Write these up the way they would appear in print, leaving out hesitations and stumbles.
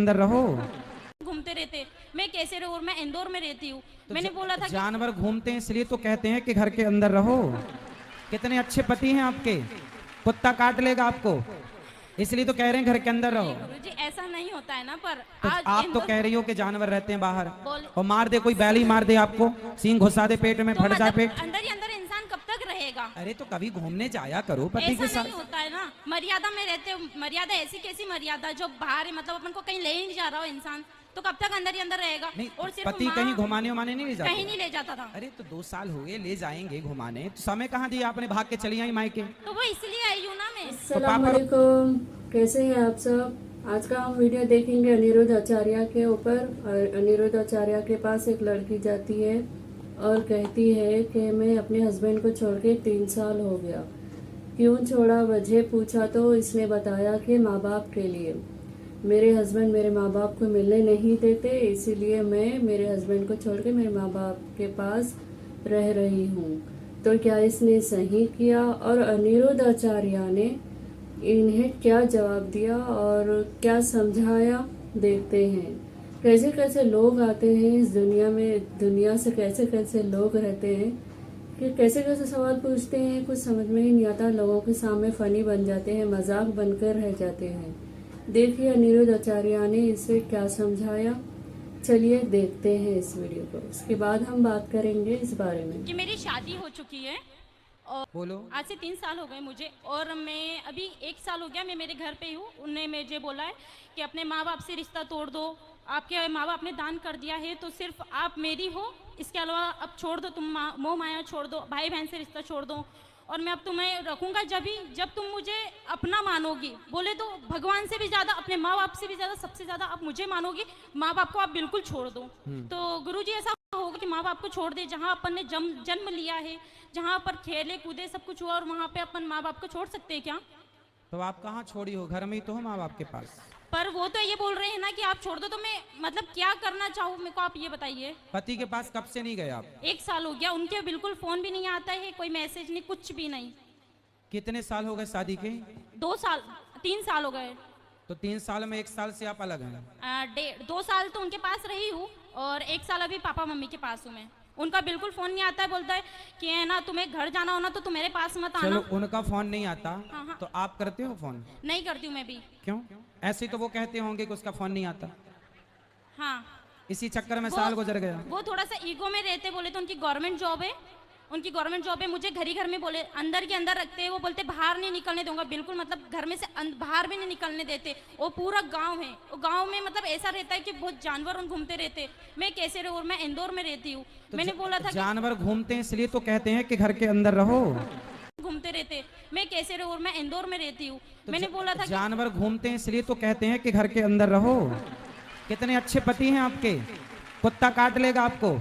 अंदर रहो। घूमते रहते, मैं कैसे रहूं? मैं इंदौर में रहती हूँ। तो मैंने बोला था जानवर घूमते हैं इसलिए तो कहते हैं कि घर के अंदर रहो। कितने अच्छे पति हैं आपके, कुत्ता काट लेगा आपको, इसलिए तो कह रहे हैं घर के अंदर रहो। गुरुजी ऐसा नहीं होता है ना, पर तो आज आप तो कह रही हो कि जानवर रहते हैं बाहर बोल- और मार दे, कोई बैल ही मार दे आपको, सींग घुसा दे पेट में, तो फट जाए मतलब पेट। अंदर ही अंदर इंसान कब तक रहेगा? अरे तो कभी घूमने जाया करो पति ऐसा के साथ। नहीं होता है ना, मर्यादा में रहते हो। मर्यादा ऐसी कैसी मर्यादा जो बाहर है, मतलब अपन को कहीं ले ही नहीं जा रहा हो इंसान, तो कब तक अंदर ही अंदर रहेगा? नहीं, और सिर्फ पति कहीं घुमाने उमाने नहीं ले जाते? कहीं नहीं ले जाता था। अरे तो 2 साल हो गए, ले जाएंगे घुमाने, तो समय कहाँ दिया आपने, भाग के चली आई मायके। तो वो इसलिए आई हूँ ना मैं। अस्सलाम वालेकुम, कैसे हैं आप सब। आज का हम वीडियो देखेंगे अनिरुद्ध आचार्य के ऊपर। अनिरुद्ध आचार्य के पास एक लड़की जाती है और कहती है कि मैं अपने हस्बैंड को छोड़ के 3 साल हो गया। क्यों छोड़ा, वजह पूछा तो इसने बताया कि माँ बाप के लिए। मेरे हस्बैंड मेरे माँ बाप को मिलने नहीं देते, इसीलिए मैं मेरे हस्बैंड को छोड़ के मेरे माँ बाप के पास रह रही हूँ। तो क्या इसने सही किया? और अनिरुद्ध आचार्य ने इन्हें क्या जवाब दिया और क्या समझाया, देखते हैं। कैसे कैसे लोग आते हैं इस दुनिया में, दुनिया से कैसे कैसे लोग रहते हैं कि कैसे कैसे सवाल पूछते हैं, कुछ समझ में ही नहीं आता। लोगों के सामने फनी बन जाते हैं, मजाक बनकर रह जाते हैं। देखिए अनिरुद्ध आचार्य ने इसे क्या समझाया। चलिए देखते हैं इस वीडियो को, उसके बाद हम बात करेंगे इस बारे में। कि मेरी शादी हो चुकी है और बोलो। आज से 3 साल हो गए मुझे, और मैं अभी 1 साल हो गया मैं मेरे घर पे ही हूँ। उन्होंने मुझे बोला है कि अपने माँ बाप से रिश्ता तोड़ दो, आपके माँ बाप ने दान कर दिया है तो सिर्फ आप मेरी हो, इसके अलावा अब छोड़ दो, तुम मोह माया छोड़ दो, भाई बहन से रिश्ता छोड़ दो, और मैं अब तुम्हें रखूंगा जब तुम मुझे अपना मानोगी। बोले तो भगवान से भी ज़्यादा, अपने माँ बाप से भी ज़्यादा, सबसे ज़्यादा आप मुझे मानोगी। माँ बाप को आप बिल्कुल छोड़ दो। तो गुरुजी ऐसा होगा कि माँ बाप को छोड़ दे, जहाँ अपन ने जन्म लिया है, जहाँ पर खेले कूदे सब कुछ हुआ, और वहाँ पे अपन माँ बाप को छोड़ सकते हैं क्या? तो आप कहाँ छोड़ी हो, घर में ही तो हो माँ बाप के पास। पर वो तो ये बोल रहे हैं ना कि आप छोड़ दो, तो मैं मतलब क्या करना चाहूँ मेरे को आप ये बताइए। पति के पास कब से नहीं गए आप? 1 साल हो गया, उनके बिल्कुल फोन भी नहीं आता है, कोई मैसेज नहीं, कुछ भी नहीं। कितने साल हो गए शादी के? 2 साल 3 साल हो गए। तो 3 साल में 1 साल से आप अलग हैं। 2 साल तो उनके पास रही हूँ और 1 साल अभी पापा मम्मी के पास हूँ मैं। उनका बिल्कुल फोन नहीं आता है, बोलता है कि है ना तुम्हें घर जाना हो ना तो तुम मेरे पास मत आना। चलो उनका फोन नहीं आता, हाँ। तो आप करते हो फोन? नहीं करती हूँ मैं भी। क्यों? ऐसे तो वो कहते होंगे कि उसका फोन नहीं आता, हाँ, इसी चक्कर में साल गुजर गया। वो थोड़ा सा ईगो में रहते, बोले तो उनकी गवर्नमेंट जॉब है, उनकी गवर्नमेंट जॉब है। मुझे घर ही घर में बोले अंदर के अंदर रखते हैं, वो बोलते बाहर नहीं निकलने दूंगा बिल्कुल, मतलब घर में से बाहर भी नहीं निकलने देते। वो पूरा गांव है, वो गांव में मतलब ऐसा रहता है कि बहुत जानवर घूमते रहते। मैं कैसे रहूं? मैं इंदौर में रहती हूँ। तो मैंने बोला था जानवर घूमते हैं इसलिए तो कहते हैं कि घर के अंदर रहो। घूमते रहते, मैं कैसे रहूं? मैं इंदौर में रहती हूँ। मैंने बोला था जानवर घूमते हैं इसलिए तो कहते हैं कि घर के अंदर रहो। कितने अच्छे पति हैं आपके, कुत्ता काट लेगा आपको,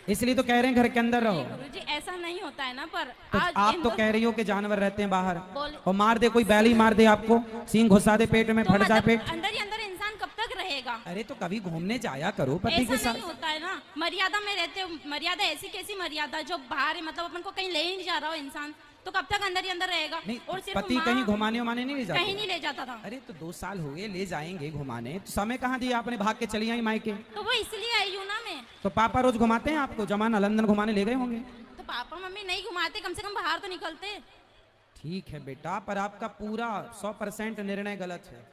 इसलिए तो कह रहे हैं घर के अंदर रहो। गुरुजी ऐसा नहीं होता है ना, पर तो आज आप तो कह रही हो कि जानवर रहते हैं बाहर बोल- और मार दे, कोई बैल ही मार दे आपको, सींग घुसा दे पेट में, तो फट जाए मतलब पेट। अंदर ही अंदर इंसान कब तक रहेगा? अरे तो कभी घूमने जाया करो पति के ऐसा साथ। नहीं होता है ना, मर्यादा में रहते हो। मर्यादा ऐसी कैसी मर्यादा जो बाहर है, मतलब अपन को कहीं ले ही नहीं जा रहा हो इंसान, तो कब तक अंदर ही अंदर रहेगा? नहीं, और सिर्फ पति कहीं घुमाने उमाने नहीं ले जाते? कहीं नहीं ले जाता था। अरे तो 2 साल हो गए, ले जाएंगे घुमाने, तो समय कहाँ दिया आपने, भाग के चली आई मायके। तो वो इसलिए आई हूँ ना मैं। तो पापा रोज घुमाते हैं आपको, जमाना लंदन घुमाने ले गए होंगे। तो पापा मम्मी नहीं घुमाते, कम से कम बाहर तो निकलते। ठीक है बेटा, पर आपका पूरा 100% निर्णय गलत है।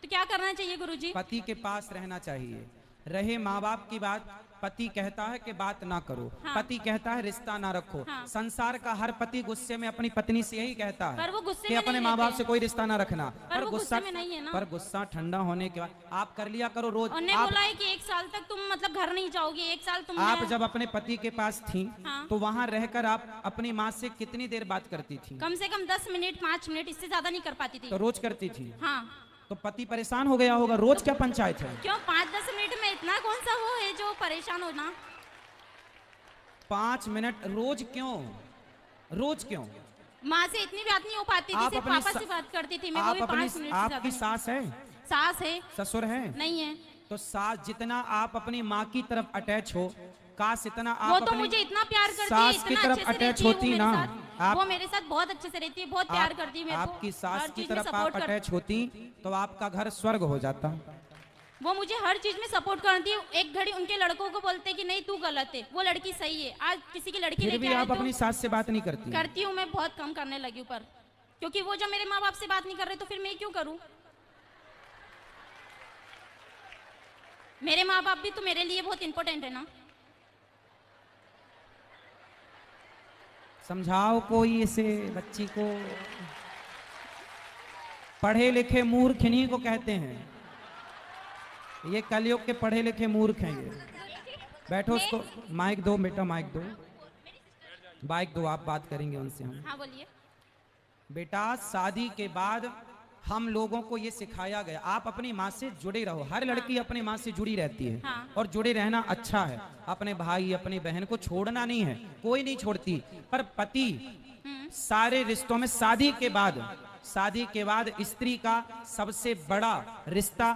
तो क्या करना चाहिए गुरुजी? पति के पास रहना चाहिए। रहे माँ बाप की बात, पति कहता है कि बात ना करो, हाँ। पति कहता है रिश्ता ना रखो। हाँ। संसार का हर पति गुस्से में अपनी पत्नी से यही कहता है पर वो गुस्से कि में अपने नहीं माँ बाप रहते। से कोई रिश्ता ना रखना। पर वो गुस्से में नहीं है ना। पर गुस्सा ठंडा होने के बाद आप कर लिया करो रोज। उन्होंने आप, बोला है कि 1 साल तक तुम मतलब घर नहीं जाओगी, 1 साल तुम आप जब अपने पति के पास थी, हाँ। तो वहाँ रहकर आप अपनी माँ से कितनी देर बात करती थी? कम से कम 10 मिनट 5 मिनट, इससे ज्यादा नहीं कर पाती थी। तो रोज करती थी। हाँ। तो पति परेशान हो गया होगा, रोज क्या पंचायत है? क्यों 5-10 मिनट में इतना कौन सा वो है जो परेशान होना? 5 मिनट रोज क्यों? रोज क्यों? माँ से इतनी बात नहीं हो पाती थी, सिर्फ पापा से बात करती थी मैं, वो भी 5 मिनट से आपकी ज्यादा सास है? नहीं। सास है? ससुर है? नहीं है। तो सास जितना आप अपनी माँ की तरफ अटैच हो, काश इतना वो आप तो अपनी मुझे इतना प्यार करती है, सास की इतना तरफ अच्छे से अटैच रहती है वो होती मेरे ना। साथ। वो मेरे साथ बहुत अच्छे से रहती है, बहुत प्यार करती है मेरे को। आपकी हर सास की चीज में तरफ आप सपोर्ट कर। अटैच होती तो आपका घर स्वर्ग हो जाता। वो मुझे हर चीज में सपोर्ट करती है। एक घड़ी उनके लड़कों को बोलते हैं कि नहीं तू गलत है, वो लड़की सही है। आज किसी की लड़की फिर लेके भी आए आप तो अपनी सास से बात नहीं करती? करती हूँ, मैं बहुत कम करने लगी हूँ, पर क्योंकि वो जब मेरे माँ बाप से बात नहीं कर रहे तो फिर मैं क्यों करूँ? मेरे माँ बाप भी तो मेरे लिए बहुत इंपॉर्टेंट है ना। समझाओ कोई इसे बच्ची को। पढ़े लिखे मूर्ख इन्हीं को कहते हैं, ये कलयुग के पढ़े लिखे मूर्ख हैं ये। बैठो, उसको माइक दो बेटा, माइक दो, माइक दो, आप बात करेंगे उनसे हम। हाँ बोलिए। बेटा शादी के बाद हम लोगों को ये सिखाया गया आप अपनी माँ से जुड़े रहो। हर लड़की अपनी माँ से जुड़ी रहती है। हाँ। और जुड़े रहना अच्छा है। अपने भाई अपनी बहन को छोड़ना नहीं है, कोई नहीं छोड़ती। पर पति सारे रिश्तों में शादी के बाद स्त्री का सबसे बड़ा रिश्ता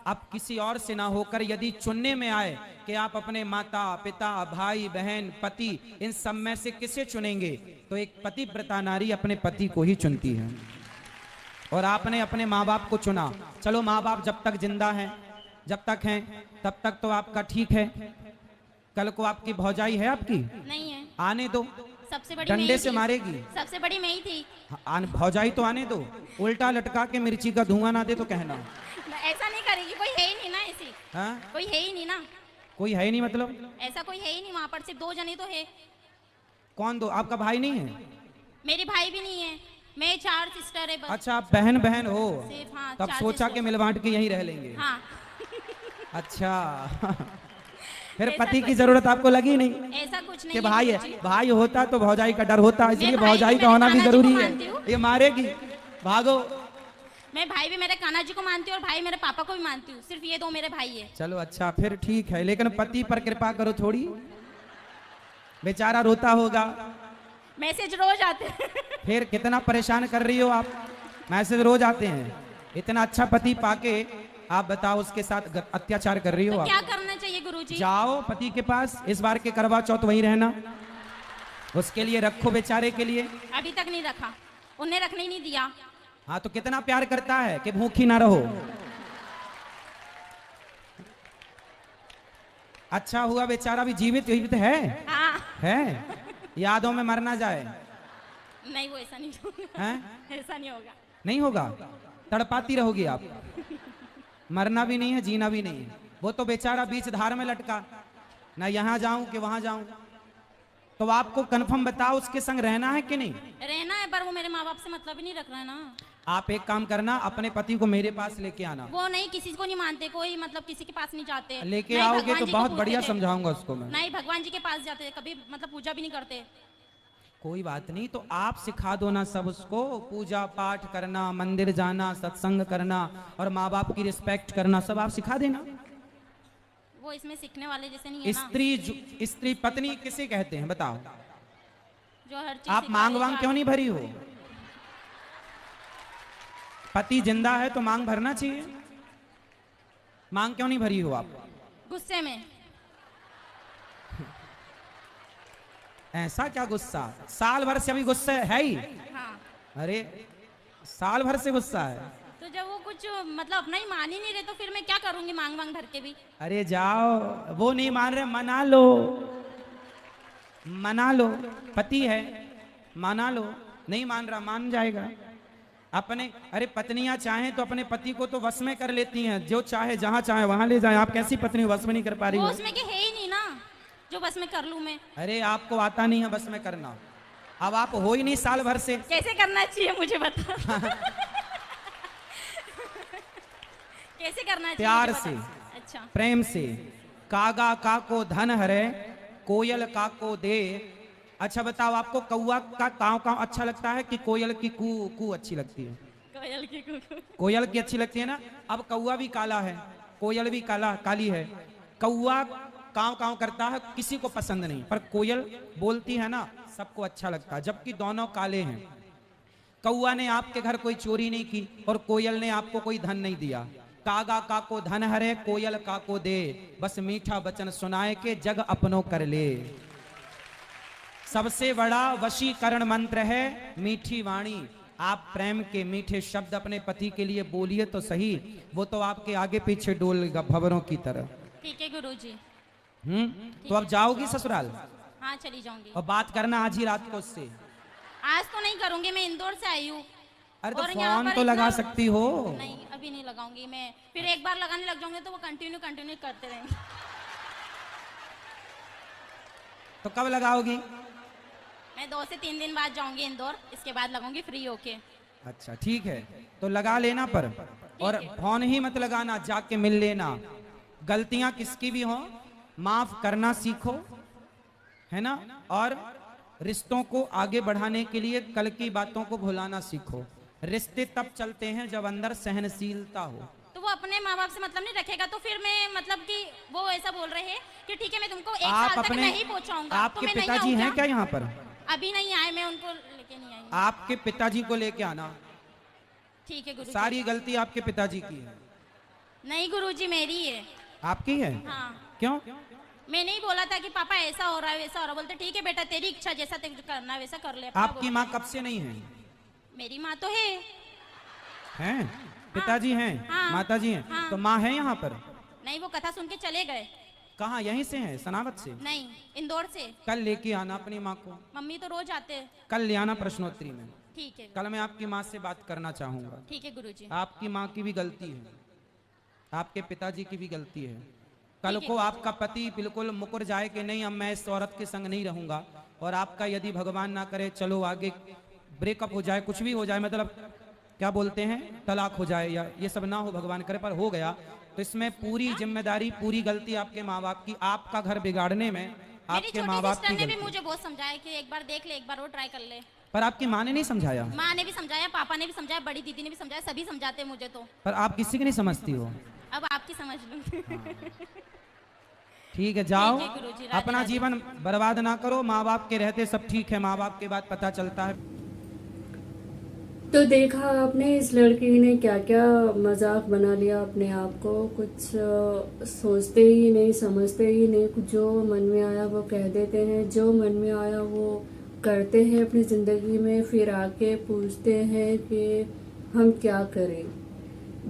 अब किसी और से ना होकर यदि चुनने में आए कि आप अपने माता पिता भाई बहन पति इन सब में से किसे चुनेंगे, तो एक पतिव्रता नारी अपने पति को ही चुनती है। और आपने अपने माँ बाप को चुना। चलो माँ बाप जब तक जिंदा हैं, जब तक हैं तब तक तो आपका ठीक है। कल को आपकी भौजाई है आपकी? नहीं है। आने दो, सबसे बड़ी मैं डंडे ही से थी। मारेगी। सबसे बड़ी मैं ही थी। भौजाई तो आने दो, उल्टा लटका के मिर्ची का धुआं ना दे तो कहना। ऐसा नहीं करेगी, कोई है ही नहीं ना ऐसी। हाँ? कोई है ही नहीं ना। कोई है नहीं मतलब? ऐसा कोई है ही नहीं वहाँ पर, सिर्फ 2 जने तो है। कौन दो? आपका भाई नहीं है? मेरे भाई भी नहीं है, मैं 4 सिस्टर है बस। अच्छा, आप बहन बहन हो? सिर्फ हाँ, तब 4 सोचा सिस्टर। कि मिल बांट के यहीं रह लेंगे। हाँ। अच्छा। फिर ऐसा पति की कुछ- जरूरत आपको लगी नहीं ऐसा कुछ नहीं कि है भाई गुरुजी। है? भाई होता तो भौजाई का डर होता, इसलिए भाई भौजाई भी का होना मेरे भी कान्हा जी को जरूरी मानती हूँ। है। ये मारेगी, भागो। मैं भाई भी मेरे कान्हा जी को मानती हूँ और भाई मेरे पापा को भी मानती हूँ। सिर्फ ये 2 मेरे भाई है। चलो अच्छा, फिर ठीक है, लेकिन पति पर कृपा करो थोड़ी, बेचारा रोता होगा। मैसेज रोज आते हैं। फिर कितना परेशान कर रही हो आप, मैसेज रोज आते हैं। इतना अच्छा पति पाके आप बताओ उसके साथ अत्याचार कर रही हो तो आप। क्या करना चाहिए गुरुजी? जाओ पति के पास, इस बार के करवा चौथ वहीं रहना, उसके लिए रखो बेचारे के लिए। अभी तक नहीं रखा, उन्हें रखने ही नहीं दिया। हाँ तो कितना प्यार करता है कि भूखी ना रहो। अच्छा हुआ बेचारा भी जीवित है। हाँ। है, यादों में मर ना जाए। नहीं, वो ऐसा नहीं होगा। हैं? ऐसा नहीं होगा। नहीं होगा, तड़पाती रहोगी आप। मरना भी नहीं है, जीना भी नहीं है। वो तो बेचारा बीच धार में लटका, ना यहाँ जाऊं कि वहां जाऊं। तो आपको कंफर्म बताओ उसके संग रहना है कि नहीं? रहना है, पर वो मेरे माँ बाप से मतलब ही नहीं रख रहा है ना। आप एक काम करना, अपने पति को मेरे पास लेके आना। वो नहीं, किसी को नहीं मानते, कोई मतलब किसी के पास नहीं जाते। लेके नहीं, आओगे भगवान तो जी को बहुत पूजते बढ़िया थे। समझाऊंगा उसको मैं। नहीं, भगवान जी के पास जाते, कभी मतलब पूजा भी नहीं करते। कोई बात नहीं, तो आप सिखा दो ना सब उसको, पूजा पाठ करना, मंदिर जाना, सत्संग करना और माँ बाप की रिस्पेक्ट करना, सब आप सिखा देना। वो इसमें सीखने वाले जैसे नहीं है ना। स्त्री पत्नी किसे कहते हैं बताओ? जो हर चीज आप सिखा मांग दे, वांग जो क्यों नहीं भरी हो? पति जिंदा है तो मांग भरना चाहिए। मांग क्यों नहीं भरी हो आप? गुस्से में। ऐसा क्या गुस्सा? साल भर से अभी गुस्सा है ही। हाँ। अरे साल भर से गुस्सा है? तो जब वो कुछ मतलब अपना ही मान ही नहीं रहे तो फिर मैं क्या करूंगी मांग वांग भर के भी? अरे जाओ, वो नहीं मान रहे, मना लो, मना लो। पति है, मना लो। नहीं मान रहा, मान जाएगा। अपने अरे पत्नियां चाहें तो अपने पति को तो वश में कर लेती हैं, जो चाहे जहां चाहे वहां ले जाए। आप कैसी पत्नी वश में नहीं कर पा रही वो हो? उसमें के है ही नहीं ना जो बस में कर लूं मैं। अरे आपको आता नहीं है बस में करना, अब आप हो ही नहीं साल भर से। कैसे करना चाहिए मुझे बता। कैसे करना चाहिए? प्यार मुझे से, बता। अच्छा। प्रेम से। कागा का को धन हरे, कोयल का को दे। अच्छा बताओ, आपको कौआ का काव काव अच्छा लगता है कि कोयल की कू कू अच्छी लगती है? कोयल की कू। कोयल की अच्छी लगती है ना। अब कौआ भी काला है, कोयल भी काली है। कौआ काव काव करता है, किसी को पसंद नहीं, पर कोयल बोलती है ना, सबको अच्छा लगता है, जबकि दोनों काले हैं। कौआ ने आपके घर कोई चोरी नहीं की और कोयल ने आपको कोई धन नहीं दिया। कागा का को धन हरे, कोयल का को दे, बस मीठा वचन सुनाए के जग अपनों कर ले। सबसे बड़ा वशीकरण मंत्र है मीठी वाणी। आप प्रेम के मीठे शब्द अपने पति के लिए बोलिए तो सही, वो तो आपके आगे पीछे डोलेगा भंवरों की तरह। ठीक है गुरुजी। तो अब जाओगी ससुराल? हाँ चली जाऊंगी। और बात करना आज ही रात को उससे। आज तो नहीं करूंगी, मैं इंदौर से आई हूँ। अरे तो और यहाँ फोन पर तो लगा इतना- सकती हो। नहीं अभी नहीं लगाऊंगी मैं, फिर एक बार लगाने लग जाऊंगे तो वो कंटिन्यू करते रहेंगे। तो कब लगाओगी? मैं 2 से 3 दिन बाद जाऊंगी इंदौर, इसके बाद लगाऊंगी फ्री होके। अच्छा ठीक है, तो लगा लेना पर, और फोन ही मत लगाना, जाके मिल लेना। गलतियां किसकी भी हो माफ करना सीखो, है ना। और रिश्तों को आगे बढ़ाने के लिए कल की बातों को भुलाना सीखो। रिश्ते तब चलते हैं जब अंदर सहनशीलता हो। तो वो अपने माँ बाप से मतलब नहीं रखेगा तो फिर मैं मतलब कि वो ऐसा बोल रहे हैं कि ठीक है मैं तुमको 1 आप साल तक अपने नहीं पहुंचाऊंगा। आपके तो मैं नहीं पिताजी हैं आऊंगा। क्या यहाँ पर? अभी नहीं आए, मैं उनको लेके नहीं आई। आपके पिताजी को लेके आना। ठीक है गुरुजी। सारी गलती आपके पिताजी की है। नहीं गुरुजी मेरी है। आपकी है? हाँ क्यों? मैं नहीं बोला था कि पापा ऐसा हो रहा है वैसा हो रहा है, बोलते ठीक है बेटा तेरी इच्छा जैसा तेरे को करना है वैसा कर ले। अपना आपकी बोला। माँ कब से नहीं है? मेरी माँ तो है। हैं? पिताजी हैं? हाँ। माताजी हैं? हाँ। तो माँ है यहाँ पर? नहीं वो कथा सुन के चले गए। कहाँ? यहीं से है, सनावत से? नहीं इंदौर से। कल लेके आना अपनी माँ को। मम्मी तो रोज आते हैं। कल ले आना प्रश्नोत्तरी में। ठीक है। कल मैं आपकी माँ से बात करना चाहूंगा। ठीक है गुरुजी। आपकी माँ की भी गलती है, आपके पिताजी की भी गलती है। कल को आपका पति बिल्कुल मुकर जाए कि नहीं अब मैं इस औरत के संग नहीं रहूंगा, और आपका यदि भगवान ना करे चलो आगे ब्रेकअप हो जाए, कुछ भी हो जाए, मतलब क्या बोलते हैं तलाक हो जाए, या ये सब ना हो भगवान करे, पर हो गया तो इसमें पूरी जिम्मेदारी पूरी गलती आपके माँ बाप की। आपका घर बिगाड़ने में मेरी आपके छोटी माँ बाप सिस्टर की ने भी गलती। मुझे बहुत समझाया कि एक बार देख ले, एक बार वो ट्राई कर ले। पर आपकी माँ ने नहीं समझाया? माँ ने भी समझाया, पापा ने भी समझाया, बड़ी दीदी ने भी समझाया, सभी समझाते हैं मुझे तो। पर आप किसी की नहीं समझती हो। अब आपकी समझ लूंगी। ठीक है, जाओ ठीक है गुरुजी, राधे अपना राधे। जीवन बर्बाद ना करो। माँ बाप के रहते सब ठीक है, माँ बाप के बाद पता चलता है। तो देखा आपने इस लड़की ने क्या क्या मजाक बना लिया अपने आप को। कुछ सोचते ही नहीं, समझते ही नहीं, कुछ जो मन में आया वो कह देते हैं, जो मन में आया वो करते हैं अपनी ज़िंदगी में। फिर आके पूछते हैं कि हम क्या करें।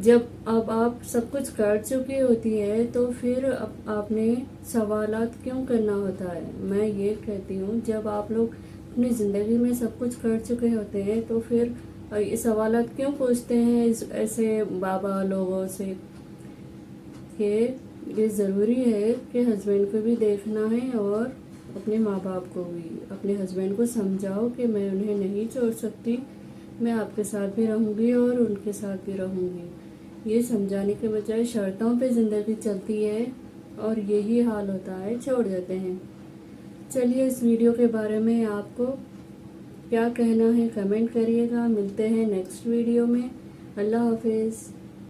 जब अब आप सब कुछ कर चुकी होती है तो फिर आपने सवालात क्यों करना होता है। मैं ये कहती हूँ जब आप लोग अपनी ज़िंदगी में सब कुछ कर चुके होते हैं तो फिर ये सवालात क्यों पूछते हैं ऐसे बाबा लोगों से कि ये ज़रूरी है कि हस्बैंड को भी देखना है और अपने माँ बाप को भी। अपने हस्बैंड को समझाओ कि मैं उन्हें नहीं छोड़ सकती, मैं आपके साथ भी रहूँगी और उनके साथ भी रहूँगी। ये समझाने के बजाय शर्तों पे ज़िंदगी चलती है और यही हाल होता है, छोड़ देते हैं। चलिए इस वीडियो के बारे में आपको क्या कहना है कमेंट करिएगा। मिलते हैं नेक्स्ट वीडियो में। अल्लाह हाफिज़।